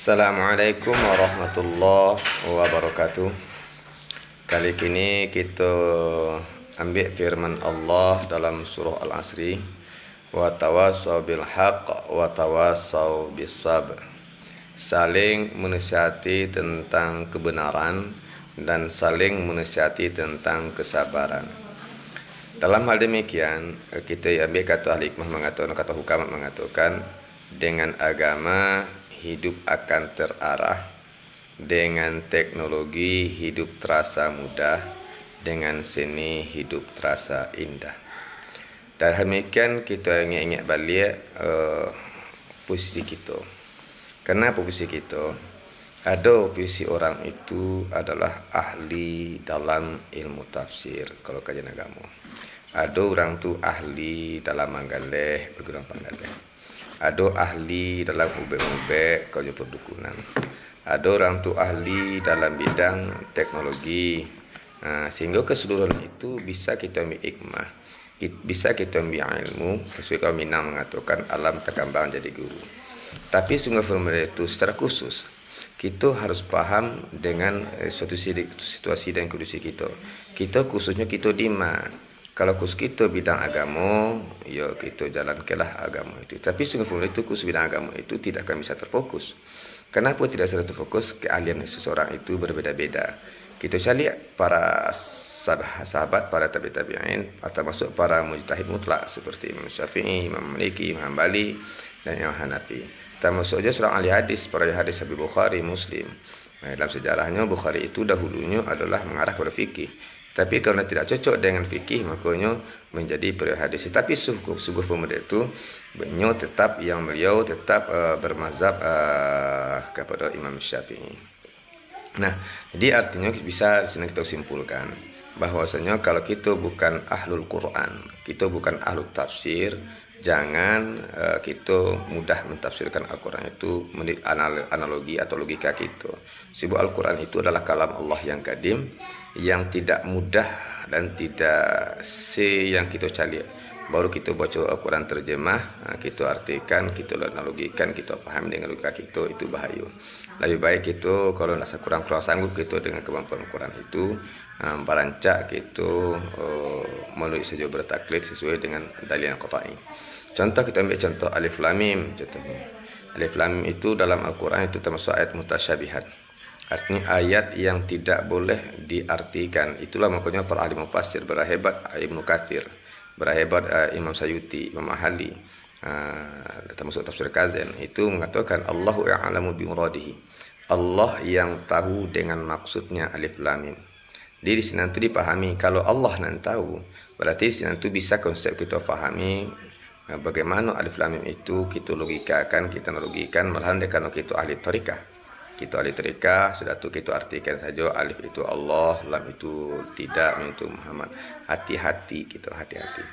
Assalamualaikum warahmatullahi wabarakatuh. Kali ini kita ambil firman Allah dalam surah Al-Asri, wa tawassaw bil haqq wa tawassaw bis sabr. Saling menasihati tentang kebenaran dan saling menasihati tentang kesabaran. Dalam hal demikian, kita ambil kata ahli hikmah mengatakan, kata hukamat mengatakan, dengan agama hidup akan terarah, dengan teknologi hidup terasa mudah, dengan seni hidup terasa indah. Dan demikian kita ingat balik posisi kita. Kenapa posisi kita? Ada posisi orang itu adalah ahli dalam ilmu tafsir kalau kajian agama. Ada orang tu ahli dalam manggaleh, bergurang panggaleh. Ada ahli dalam ubek-ubek kerja perdukunan. Ada orang tu ahli dalam bidang teknologi. Sehingga keseluruhan itu bisa kita ambil hikmah, bisa kita ambil ilmu. Sesuai kalau Minang mengatakan alam terkembang jadi guru. Tapi sungguh formula itu secara khusus kita harus paham dengan suatu situasi dan kondisi kita. Kita khususnya kita di mana? Kalau khusus kita bidang agama, ya kita jalankanlah agama itu. Tapi sungguh formula itu khusus bidang agama itu tidak akan bisa terfokus. Kenapa tidak bisa terfokus? Keahlian seseorang itu berbeda-beda. Kita cari para sahabat, para tabi'in, atau masuk para mujtahid mutlak seperti Imam Syafi'i, Imam Maliki, Imam Hanbali, dan Imam Hanafi. Termasuk saja seorang ahli hadis, para ahli hadis Sahih Bukhari, Muslim. Dalam sejarahnya Bukhari itu dahulunya adalah mengarah kepada fikih. Tapi kalau tidak cocok dengan fikih, makanya menjadi perawi hadis. Tapi sungguh pemuda itu beliau tetap bermazhab kepada Imam Syafi'i. Nah, jadi artinya bisa di sini kita simpulkan bahwasanya kalau kita bukan ahlul Quran, kita bukan ahlul tafsir, jangan kita mudah mentafsirkan Al-Quran itu menurut analogi atau logika kita. Sebab Al-Quran itu adalah kalam Allah yang kadim, yang tidak mudah dan tidak yang kita cari. Baru kita baca Al-Quran terjemah, kita artikan, kita analogikan, kita paham dengan logika kita, itu bahaya. Lebih baik kita kalau rasa kurang sanggup kita dengan kemampuan Al-Quran itu, berancak kita melalui saja bertaklid sesuai dengan dalil yang qat'i. Contoh kita ambil contoh alif lam mim contohnya. Alif lam mim itu dalam Al-Quran itu termasuk ayat mutasyabihat. Artinya ayat yang tidak boleh diartikan. Itulah makanya para ahli mufassir berhebat Ibnu Katsir, berhebat Imam Sayuti, Imam Ahli, termasuk tafsir Kazan itu mengatakan Allahu a'lamu bi muradihi. Allah yang tahu dengan maksudnya alif lam mim. Di sini nanti dipahami kalau Allah nanti tahu, berarti sini nanti bisa konsep kita pahami bagaimana alif lam mim itu kita logikakan, kita analogikan, malahan kalau kita ahli tariqah. Kita ahli tariqah, sudah tu kita artikan saja alif itu Allah, lam itu tidak, mim itu Muhammad. Hati-hati kita, hati-hati.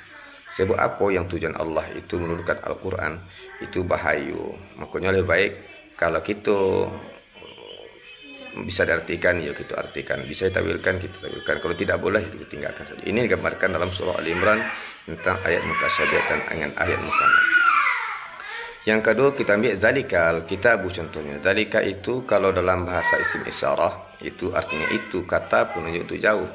Sebab apa yang tujuan Allah itu menurunkan Al-Quran itu bahayu. Makanya lebih baik kalau kita bisa diartikan, ya kita artikan. Bisa ditawilkan, kita tawilkan. Kalau tidak boleh, kita tinggalkan saja. Ini digambarkan dalam surah Al-Imran tentang ayat mutasyabihat dan dengan ayat mukammal. Yang kedua kita ambil zalikal kitabu contohnya. Zalika itu kalau dalam bahasa isim isyarah itu artinya itu kata penunjuk itu jauh.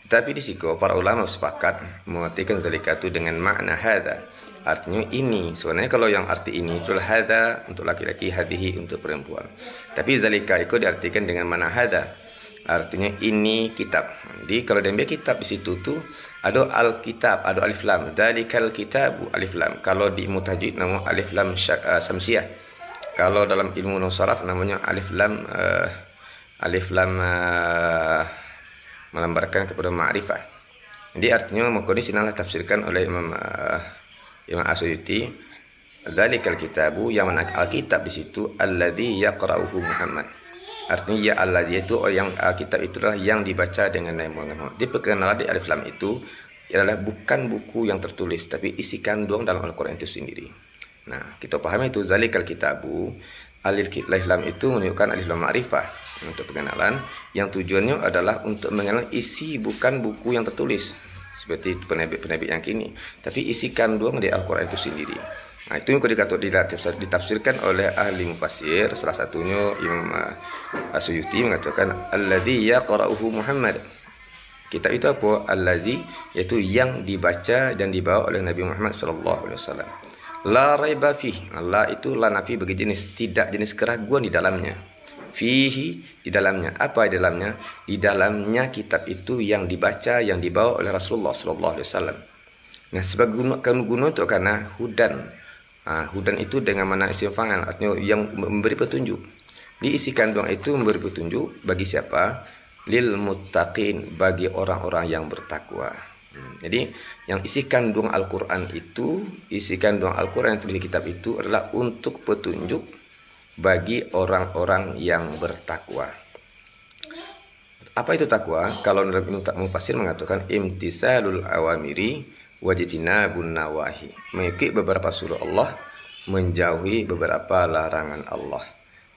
Tapi di sini para ulama sepakat mengartikan zalika itu dengan makna hadza. Artinya ini. Sebenarnya kalau yang arti ini itulah hadza untuk laki-laki, hadihi untuk perempuan. Tapi zalika itu diartikan dengan makna hadza. Artinya ini kitab. Jadi kalau diambil kitab di situ tuh ada al-kitab, ada alif lam. Dzalikal kitabu alif lam. Kalau di ilmu tajwid nama alif lam samsiah. Kalau dalam ilmu nusaraf namanya alif lam melambarkan kepada ma'rifah. Jadi artinya maka di sinalah tafsirkan oleh Imam Asy'uti. Dzalikal kitabu yang mana al-kitab di situ alladzi yaqra'uhu Muhammad. Artinya ya Allah yaitu yang kitab itulah yang dibaca dengan Nabi Muhammad. Diperkenalan di alif lam itu adalah bukan buku yang tertulis tapi isi kandung dalam Al-Quran itu sendiri. Nah, kita pahami itu zalikal kitabu alif lam itu menunjukkan alif lam ma'rifah untuk pengenalan yang tujuannya adalah untuk mengenal isi bukan buku yang tertulis seperti penerbit yang kini, tapi isi kandung di Al-Quran itu sendiri. Nah, itu yang dikatakan ditafsirkan oleh ahli mufassir, salah satunya Imam Suyuti mengatakan alladzi yaqra'uhu Muhammad. Kitab itu apa? Allazi, yaitu yang dibaca dan dibawa oleh Nabi Muhammad sallallahu alaihi wasallam. La raiba fih. La itu la nafi bagi jenis, tidak jenis keraguan di dalamnya. Fihi, di dalamnya. Apa di dalamnya? Di dalamnya kitab itu yang dibaca, yang dibawa oleh Rasulullah sallallahu alaihi wasallam. Nah, sebagai guna untuk karena hudan. Hudan itu dengan mana isim fa'il, artinya yang memberi petunjuk. Diisi kandung itu memberi petunjuk bagi siapa? Lil muttaqin, bagi orang-orang yang bertakwa. Jadi yang isi kandung Al-Quran itu, isi kandung Al-Quran yang tertulis di kitab itu adalah untuk petunjuk bagi orang-orang yang bertakwa. Apa itu takwa? Kalau dalam Ibnu Mufassir mengatakan imtisalul awamiri wajtinabun nawahi, mengikuti beberapa suruh Allah, menjauhi beberapa larangan Allah.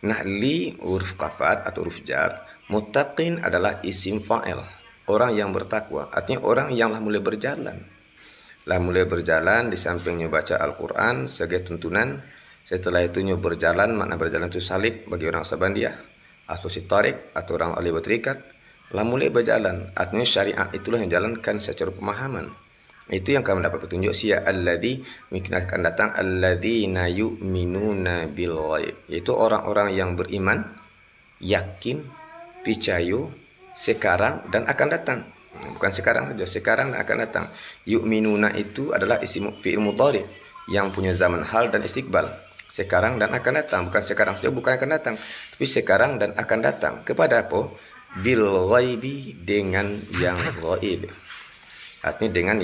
Nah, li huruf kafat atau huruf jar, muttaqin adalah isim fa'il, orang yang bertakwa, artinya orang yang lah mulai berjalan. Lah mulai berjalan di sampingnya baca Al-Quran sebagai tuntunan. Setelah itu berjalan, makna berjalan itu salik bagi orang Sabandiah atau sitarik atau orang ahli berterikat. Lah mulai berjalan, artinya syariat itulah yang jalankan secara pemahaman. Itu yang kami dapat petunjuk sia alladzi, mungkin akan datang alladzina yu'minuna bil ghaib, yaitu orang-orang yang beriman, yakin, percaya sekarang dan akan datang. Bukan sekarang saja, sekarang dan akan datang. Yu'minuna itu adalah isim fi'il mudhari yang punya zaman hal dan istiqbal. Sekarang dan akan datang, bukan sekarang saja, bukan akan datang, tapi sekarang dan akan datang. Kepada apa? Bil ghaibi, dengan yang ghaib. Artinya dengan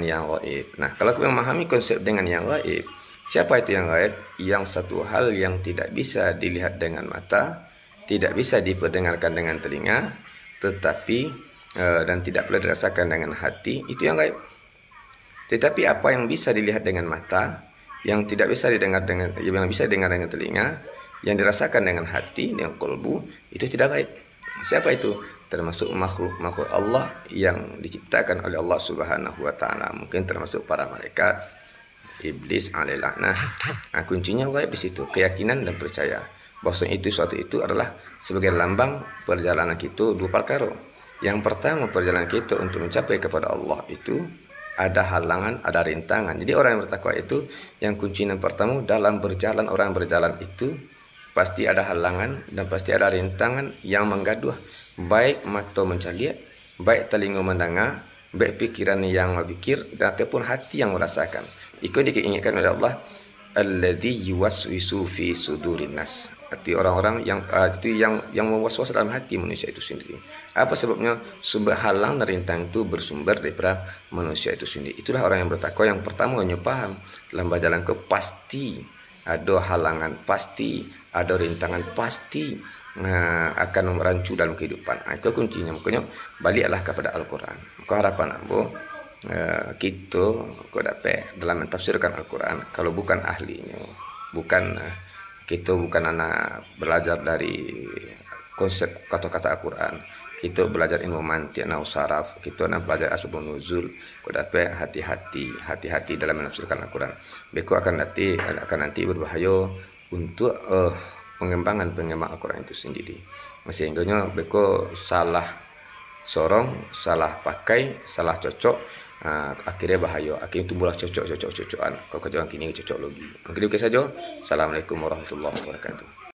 yang gaib. Nah, kalau kita memahami konsep dengan yang gaib, siapa itu yang gaib? Yang satu hal yang tidak bisa dilihat dengan mata, tidak bisa diperdengarkan dengan telinga, tetapi dan tidak pula dirasakan dengan hati, itu yang gaib. Tetapi apa yang bisa dilihat dengan mata, yang tidak bisa didengar dengan, yang bisa didengar dengan telinga, yang dirasakan dengan hati, dengan kolbu, itu tidak gaib. Siapa itu? Termasuk makhluk Allah yang diciptakan oleh Allah Subhanahu wa taala. Mungkin termasuk para malaikat, iblis alaihi laknah. Nah, kuncinya gaib di situ, keyakinan dan percaya bahwa suatu itu adalah sebagai lambang perjalanan kita dua perkara. Yang pertama, perjalanan kita untuk mencapai kepada Allah itu ada halangan, ada rintangan. Jadi orang yang bertakwa itu yang kunci yang pertama dalam berjalan, orang yang berjalan itu pasti ada halangan dan pasti ada rintangan yang menggaduh, baik mata mencaliak, baik telinga mendengar, baik pikiran yang berpikir, dan ataupun hati yang merasakan. Itu diingatkan oleh Allah, alladzi yuwaswisu fi sudurin nas. Arti orang-orang yang itu yang mewaswas dalam hati manusia itu sendiri. Apa sebabnya? Sumber halang dan rintang itu bersumber daripada manusia itu sendiri. Itulah orang yang bertakwa yang pertama hanya paham dalam berjalan ke pasti ada halangan, pasti ada rintangan, pasti akan merancu dalam kehidupan. Itu kuncinya. Makanya baliklah kepada Al-Quran. Maka harapan ambo kita kau dapat dalam mentafsirkan Al-Quran. Kalau bukan ahlinya, bukan kita bukan anak belajar dari konsep kata-kata Al-Quran. Kita belajar ilmu mantiq, nahwu saraf, kita nak belajar asbabun nuzul. Kau dapat hati-hati dalam menafsirkan Al-Quran. Beko akan nanti berbahaya untuk pengembangan Al-Quran itu sendiri. Sehingga beko salah sorong, salah pakai, salah cocok, akhirnya bahaya. Akhirnya tumbuhlah cocokan. Kalau kerjaan kini cocok lagi. Mungkin itu saja. Assalamualaikum warahmatullahi wabarakatuh.